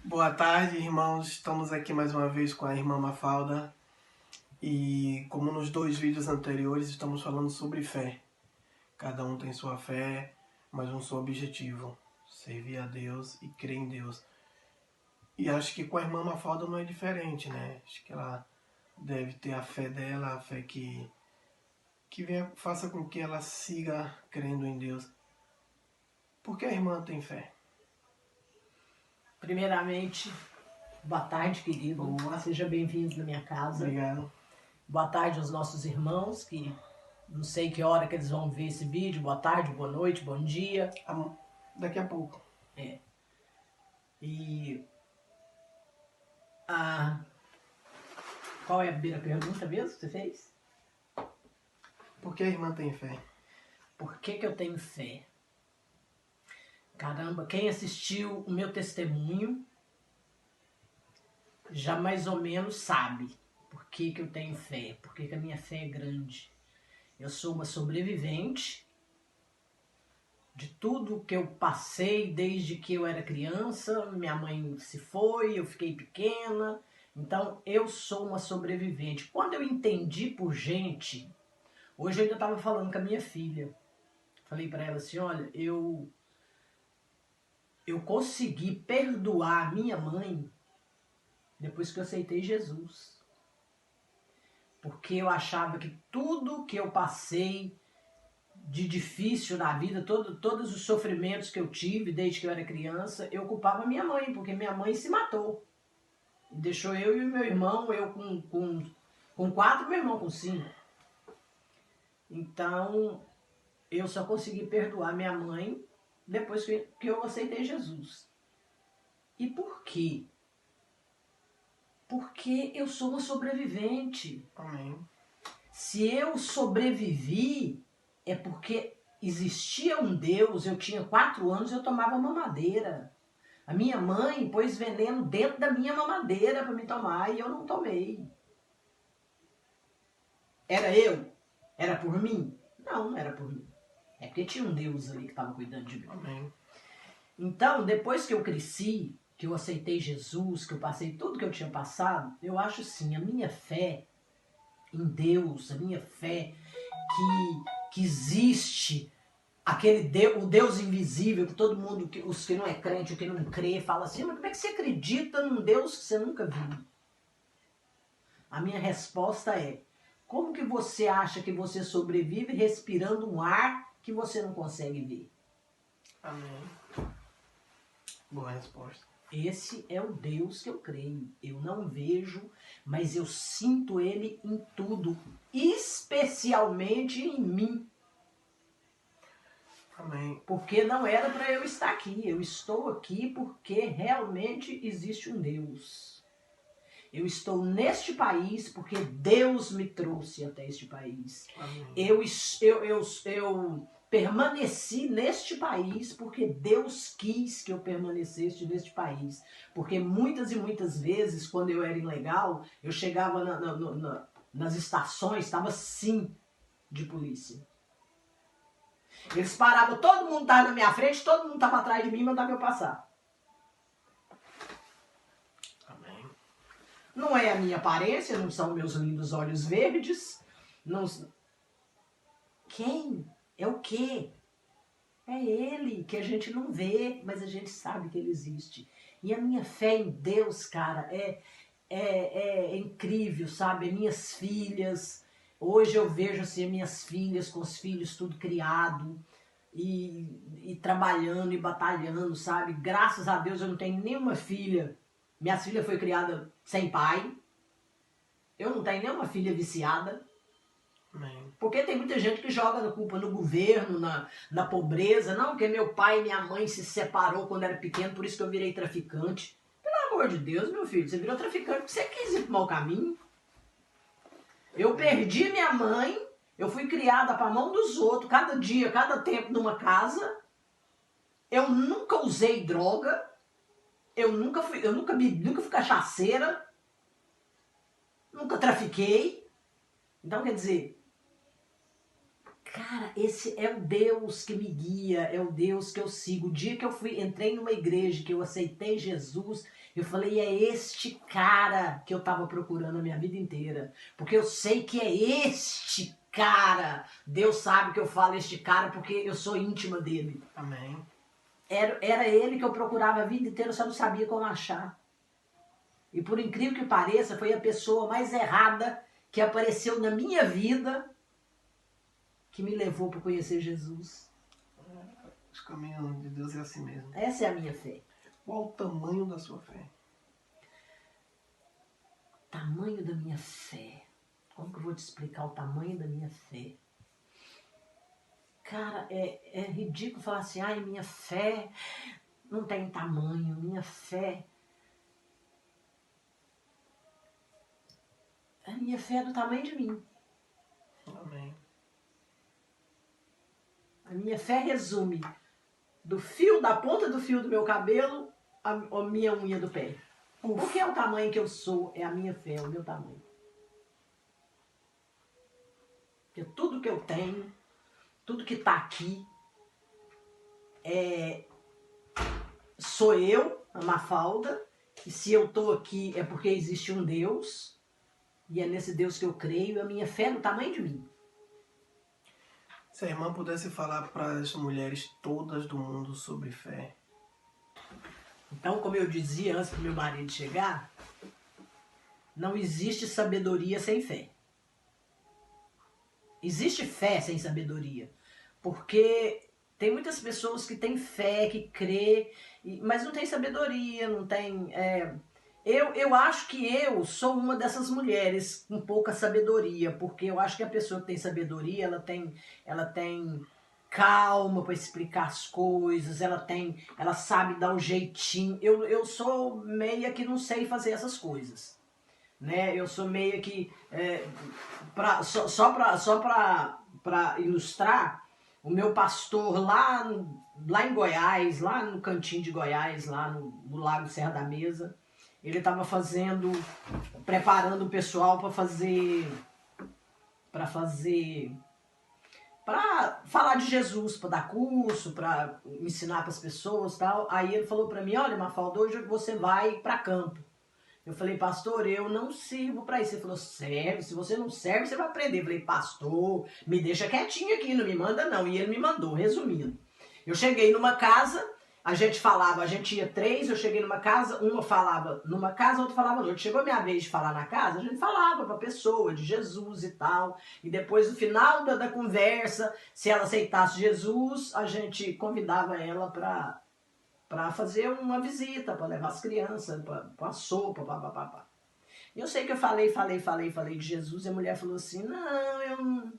Boa tarde, irmãos. Estamos aqui mais uma vez com a irmã Mafalda. E como nos 2 vídeos anteriores, estamos falando sobre fé. Cada um tem sua fé, mas um só objetivo: servir a Deus e crer em Deus. E acho que com a irmã Mafalda não é diferente, né? Acho que ela deve ter a fé dela, a fé que faça com que ela siga crendo em Deus. Por que a irmã tem fé? Primeiramente, boa tarde, querido. Boa. Seja bem-vindo na minha casa. Obrigado. Boa tarde aos nossos irmãos, que não sei que hora que eles vão ver esse vídeo. Boa tarde, boa noite, bom dia. Daqui a pouco. E qual é a primeira pergunta mesmo que você fez? Por que a irmã tem fé? Por que eu tenho fé? Caramba, quem assistiu o meu testemunho já mais ou menos sabe por que eu tenho fé, por que a minha fé é grande. Eu sou uma sobrevivente de tudo que eu passei desde que eu era criança. Minha mãe se foi, eu fiquei pequena, então eu sou uma sobrevivente. Quando eu entendi por gente, hoje eu ainda estava falando com a minha filha, falei para ela assim, olha, eu consegui perdoar minha mãe depois que eu aceitei Jesus. Porque eu achava que tudo que eu passei de difícil na vida, todos os sofrimentos que eu tive desde que eu era criança, eu culpava minha mãe, porque minha mãe se matou. Deixou eu e o meu irmão, eu com 4, meu irmão com 5. Então, eu só consegui perdoar minha mãe depois que eu aceitei Jesus. E por quê? Porque eu sou uma sobrevivente. Amém. Se eu sobrevivi, é porque existia um Deus. Eu tinha 4 anos e eu tomava mamadeira. A minha mãe pôs veneno dentro da minha mamadeira para me tomar e eu não tomei. Era eu? Era por mim? Não, não era por mim. É porque tinha um Deus ali que estava cuidando de mim. Amém. Então, depois que eu cresci, que eu aceitei Jesus, que eu passei tudo que eu tinha passado, eu acho assim, a minha fé em Deus, a minha fé que existe aquele Deus, o Deus invisível, que todo mundo, os que não é crente, o que não crê, fala assim, mas como é que você acredita num Deus que você nunca viu? A minha resposta é, como que você acha que você sobrevive respirando um ar que você não consegue ver? Amém. Boa resposta. Esse é o Deus que eu creio. Eu não vejo, mas eu sinto Ele em tudo, especialmente em mim. Amém. Porque não era para eu estar aqui. Eu estou aqui porque realmente existe um Deus. Eu estou neste país porque Deus me trouxe até este país. Amém. Eu permaneci neste país porque Deus quis que eu permanecesse neste país. Porque muitas e muitas vezes, quando eu era ilegal, eu chegava nas estações, estava sim de polícia. Eles paravam, todo mundo estava na minha frente, todo mundo estava atrás de mim e mandava eu passar. Amém. Não é a minha aparência, não são meus lindos olhos verdes. Não... Quem? É o quê? É Ele, que a gente não vê, mas a gente sabe que Ele existe. E a minha fé em Deus, cara, é incrível, sabe? Minhas filhas, hoje eu vejo assim, minhas filhas com os filhos tudo criado e trabalhando e batalhando, sabe? Graças a Deus eu não tenho nenhuma filha. Minha filha foi criada sem pai. Eu não tenho nenhuma filha viciada. Amém. Porque tem muita gente que joga a culpa no governo, na pobreza. Não, porque meu pai e minha mãe se separou quando era pequeno, por isso que eu virei traficante. Pelo amor de Deus, meu filho, você virou traficante porque você quis ir pro mau caminho. Eu perdi minha mãe, eu fui criada para a mão dos outros, cada dia, cada tempo numa casa. Eu nunca usei droga. Eu nunca fui cachaceira. Nunca trafiquei. Então, quer dizer, cara, esse é o Deus que me guia, é o Deus que eu sigo. O dia que eu entrei numa igreja, que eu aceitei Jesus, eu falei, é este cara que eu estava procurando a minha vida inteira. Porque eu sei que é este cara. Deus sabe que eu falo este cara porque eu sou íntima dele. Amém. Era ele que eu procurava a vida inteira, eu só não sabia como achar. E por incrível que pareça, foi a pessoa mais errada que apareceu na minha vida que me levou para conhecer Jesus. Os caminhos de Deus é assim mesmo. Essa é a minha fé. Qual o tamanho da sua fé? Tamanho da minha fé. Como que eu vou te explicar o tamanho da minha fé? Cara, é ridículo falar assim, ai, minha fé não tem tamanho, minha fé... A minha fé é do tamanho de mim. Amém. A minha fé resume da ponta do fio do meu cabelo a minha unha do pé. Porque é o tamanho que eu sou, é a minha fé, é o meu tamanho. Porque tudo que eu tenho, tudo que está aqui, sou eu, a Mafalda, e se eu estou aqui é porque existe um Deus, e é nesse Deus que eu creio, a minha fé é do tamanho de mim. Se a irmã pudesse falar para as mulheres todas do mundo sobre fé. Então, como eu dizia antes do meu marido chegar, não existe sabedoria sem fé. Existe fé sem sabedoria. Porque tem muitas pessoas que têm fé, que crê, mas não tem sabedoria, não tem... Eu acho que eu sou uma dessas mulheres com pouca sabedoria, porque eu acho que a pessoa que tem sabedoria, ela tem calma para explicar as coisas, ela sabe dar um jeitinho. Eu sou meia que não sei fazer essas coisas, né? Eu sou meia que só para ilustrar, o meu pastor lá em Goiás, lá no cantinho de Goiás, lá no Lago Serra da Mesa, ele estava preparando o pessoal para falar de Jesus, para dar curso, para ensinar para as pessoas e tal. Aí ele falou para mim, olha, Mafalda, hoje você vai para campo. Eu falei, pastor, eu não sirvo para isso. Ele falou, serve, se você não serve, você vai aprender. Eu falei, pastor, me deixa quietinho aqui, não me manda não. E ele me mandou, resumindo. Eu cheguei numa casa, a gente ia 3, eu cheguei numa casa, uma falava numa casa, outra falava noutra. Chegou a minha vez de falar na casa, a gente falava pra pessoa de Jesus e tal. E depois, no final da conversa, se ela aceitasse Jesus, a gente convidava ela pra fazer uma visita, pra levar as crianças, pra sopa, papapá. E eu sei que eu falei de Jesus, e a mulher falou assim, não,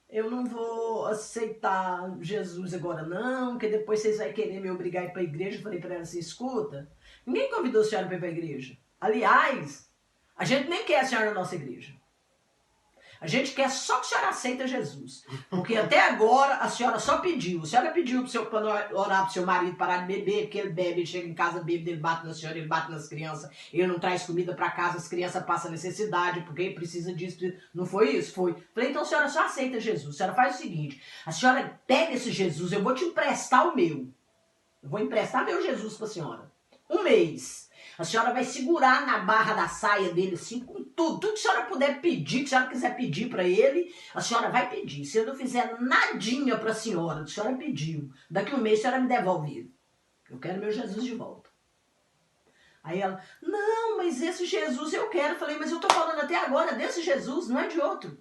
eu não vou aceitar Jesus agora não, porque depois vocês vão querer me obrigar a ir para a igreja. Eu falei para ela assim, escuta, ninguém convidou a senhora para ir para a igreja. Aliás, a gente nem quer a senhora na nossa igreja. A gente quer só que a senhora aceita Jesus. Porque até agora a senhora só pediu. A senhora pediu para orar para o seu marido parar de beber, porque ele bebe, ele chega em casa bêbado, ele bate na senhora, ele bate nas crianças, ele não traz comida para casa, as crianças passam necessidade, porque ele precisa disso. Não foi isso? Foi. Falei, então a senhora só aceita Jesus. A senhora faz o seguinte, a senhora pega esse Jesus, eu vou te emprestar o meu. Eu vou emprestar meu Jesus para a senhora. 1 mês. A senhora vai segurar na barra da saia dele, assim, com tudo. Tudo que a senhora puder pedir, que a senhora quiser pedir para ele, a senhora vai pedir. Se eu não fizer nadinha para a senhora, a senhora pediu, daqui 1 mês a senhora me devolve ele. Eu quero meu Jesus de volta. Aí ela, não, mas esse Jesus eu quero. Eu falei, mas eu tô falando até agora desse Jesus, não é de outro.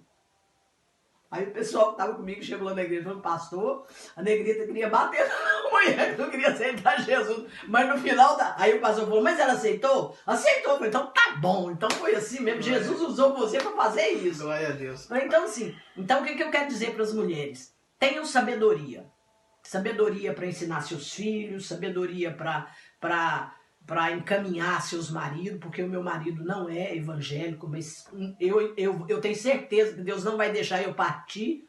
Aí o pessoal que estava comigo chegou lá na igreja e falou, pastor, a negrita queria bater na mulher que não queria aceitar Jesus. Mas no final, aí o pastor falou, mas ela aceitou? Aceitou. Eu falei, então tá bom, então foi assim mesmo. Glória. Jesus usou você para fazer isso. Glória a Deus. Então assim, então o que eu quero dizer para as mulheres? Tenham sabedoria. Sabedoria para ensinar seus filhos, sabedoria para encaminhar seus maridos, porque o meu marido não é evangélico, mas eu tenho certeza que Deus não vai deixar eu partir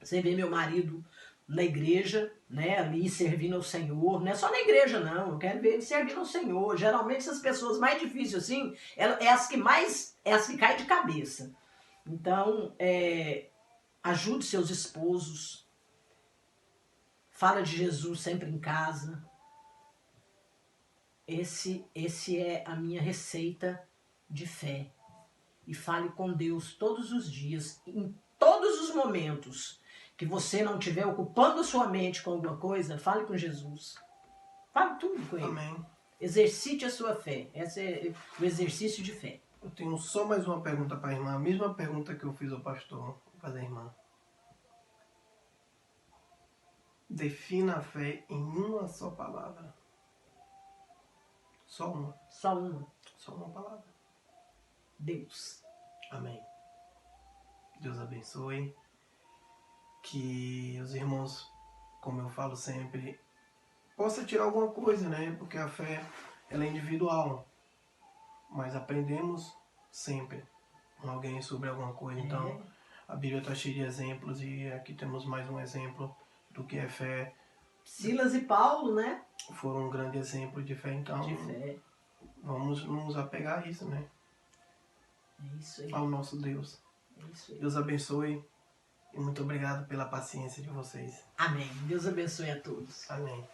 sem ver meu marido na igreja, né, ali servindo ao Senhor. Não é só na igreja, não, eu quero ver ele servindo ao Senhor. Geralmente essas pessoas mais difíceis assim, é as que caem de cabeça. Então, Ajude seus esposos. Fala de Jesus sempre em casa. Esse é a minha receita de fé. E fale com Deus todos os dias, em todos os momentos que você não estiver ocupando sua mente com alguma coisa, fale com Jesus. Fale tudo com ele. Amém. Exercite a sua fé. Esse é o exercício de fé. Eu tenho só mais uma pergunta para a irmã. A mesma pergunta que eu fiz ao pastor. Vou fazer a irmã. Defina a fé em uma só palavra. Só uma. Só uma. Só uma palavra. Deus. Amém. Deus abençoe. Que os irmãos, como eu falo sempre, possa tirar alguma coisa, né? Porque a fé, ela é individual. Mas aprendemos sempre com alguém sobre alguma coisa. Então, a Bíblia está cheia de exemplos e aqui temos mais um exemplo do que é fé. Silas e Paulo, né? Foram um grande exemplo de fé. Então, De fé. vamos nos apegar a isso, né? É isso aí. Ao nosso Deus. É isso aí. Deus abençoe e muito obrigado pela paciência de vocês. Amém. Deus abençoe a todos. Amém.